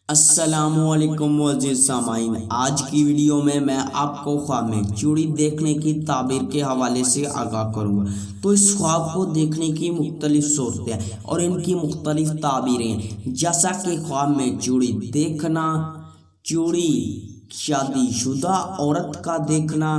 السلام علیکم معزز سامعین، آج کی ویڈیو میں آپ کو خواب میں چوڑی دیکھنے کی تعبیر کے حوالے سے آگاہ کروں گا۔ تو اس خواب کو دیکھنے کی مختلف صورتیں اور ان کی مختلف تعبیریں، جیسا کہ خواب میں چوڑی دیکھنا، چوڑی شادی شدہ عورت کا دیکھنا،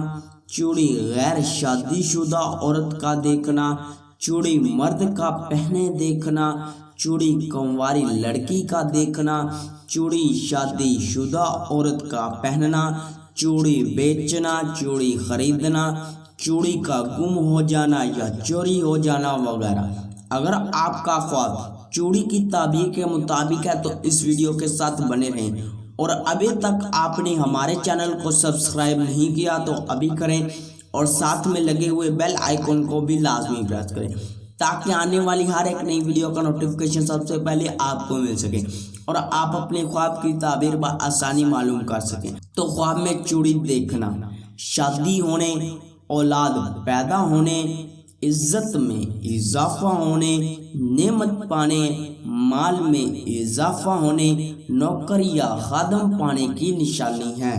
چوڑی غیر شادی شدہ عورت کا دیکھنا، چوڑی مرد کا پہنے دیکھنا، چوڑی کنواری لڑکی کا دیکھنا، چوڑی شادی شدہ عورت کا پہننا، چوڑی بیچنا، چوڑی خریدنا، چوڑی کا گم ہو جانا یا چوری ہو جانا وغیرہ۔ اگر آپ کا خواب چوڑی کی تعبیر کے مطابق ہے تو اس ویڈیو کے ساتھ بنے رہیں، اور ابھی تک آپ نے ہمارے چینل کو سبسکرائب نہیں کیا تو ابھی کریں، اور ساتھ میں لگے ہوئے بیل آئیکن کو بھی لازمی پریس کریں تاکہ آنے والی ہر ایک نئی ویڈیو کا نوٹیفیکیشن سب سے پہلے آپ کو مل سکے اور آپ اپنے خواب کی تعبیر بآسانی معلوم کر سکیں۔ تو خواب میں چوڑی دیکھنا، شادی ہونے، اولاد پیدا ہونے، عزت میں اضافہ ہونے، نعمت پانے، مال میں اضافہ ہونے، نوکر یا خادم پانے کی نشانی ہے۔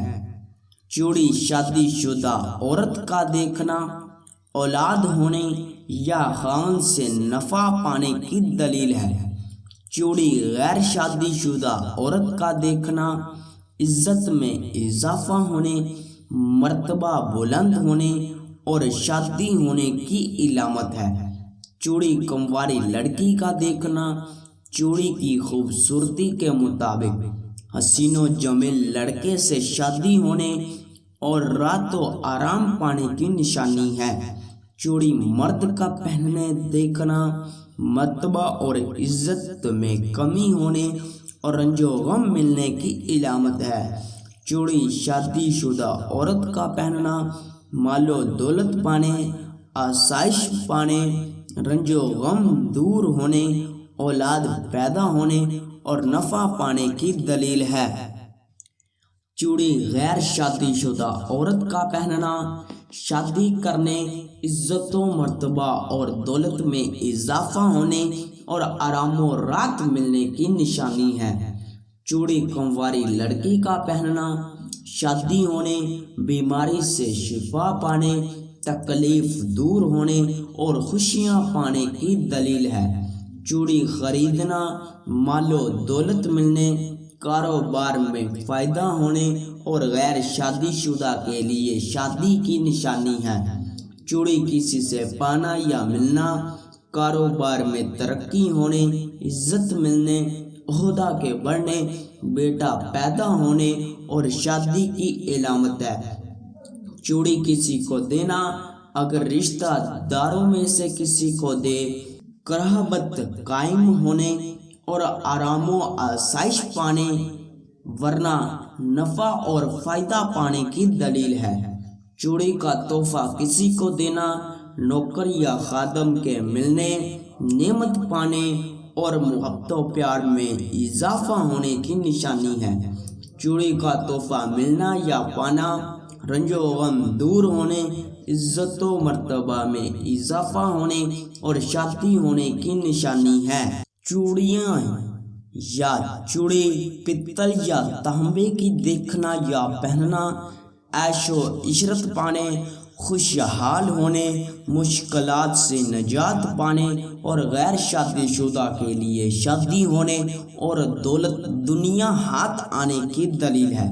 چوڑی شادی شدہ عورت کا دیکھنا، اولاد ہونے یا خاوند سے نفع پانے کی دلیل ہے۔ چوڑی غیر شادی شدہ عورت کا دیکھنا، عزت میں اضافہ ہونے، مرتبہ بلند ہونے اور شادی ہونے کی علامت ہے۔ چوڑی کنواری لڑکی کا دیکھنا، چوڑی کی خوبصورتی کے مطابق حسین و جمیل لڑکے سے شادی ہونے اور رات و آرام پانے کی نشانی ہے۔ چوڑی مرد کا پہننے دیکھنا، مرتبہ اور عزت میں کمی ہونے اور رنج و غم ملنے کی علامت ہے۔ چوڑی شادی شدہ عورت کا پہننا، مال و دولت پانے، آسائش پانے، رنج و غم دور ہونے، اولاد پیدا ہونے اور نفع پانے کی دلیل ہے۔ چوڑی غیر شادی شدہ عورت کا پہننا، شادی کرنے، عزت و مرتبہ اور دولت میں اضافہ ہونے اور آرام و راحت ملنے کی نشانی ہے۔ چوڑی کنواری لڑکی کا پہننا، شادی ہونے، بیماری سے شفا پانے، تکلیف دور ہونے اور خوشیاں پانے کی دلیل ہے۔ چوڑی خریدنا، مال و دولت ملنے، کاروبار میں فائدہ ہونے اور غیر شادی شدہ کے لیے شادی کی نشانی ہے۔ چوڑی کسی سے پانا یا ملنا، کاروبار میں ترقی ہونے، عزت ملنے، عہدہ کے بڑھنے، بیٹا پیدا ہونے اور شادی کی علامت ہے۔ چوڑی کسی کو دینا، اگر رشتہ داروں میں سے کسی کو دے، قرابت قائم ہونے اور آرام و آسائش پانے، ورنہ نفع اور فائدہ پانے کی دلیل ہے۔ چوڑی کا تحفہ کسی کو دینا، نوکر یا خادم کے ملنے، نعمت پانے اور محبت و پیار میں اضافہ ہونے کی نشانی ہے۔ چوڑی کا تحفہ ملنا یا پانا، رنج و غم دور ہونے، عزت و مرتبہ میں اضافہ ہونے اور شادی ہونے کی نشانی ہے۔ چوڑیاں یا چوڑی پتل یا تانبے کی دیکھنا یا پہننا، عیش و عشرت پانے، خوشحال ہونے، مشکلات سے نجات پانے اور غیر شادی شدہ کے لیے شادی ہونے اور دولت دنیا ہاتھ آنے کی دلیل ہے۔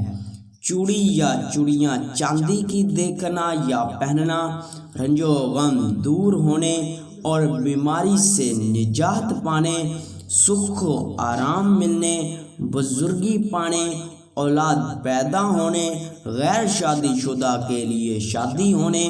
چوڑی یا چوڑیاں چاندی کی دیکھنا یا پہننا، رنج و غم دور ہونے اور بیماری سے نجات پانے، سکھ و آرام ملنے، بزرگی پانے، اولاد پیدا ہونے، غیر شادی شدہ کے لیے شادی ہونے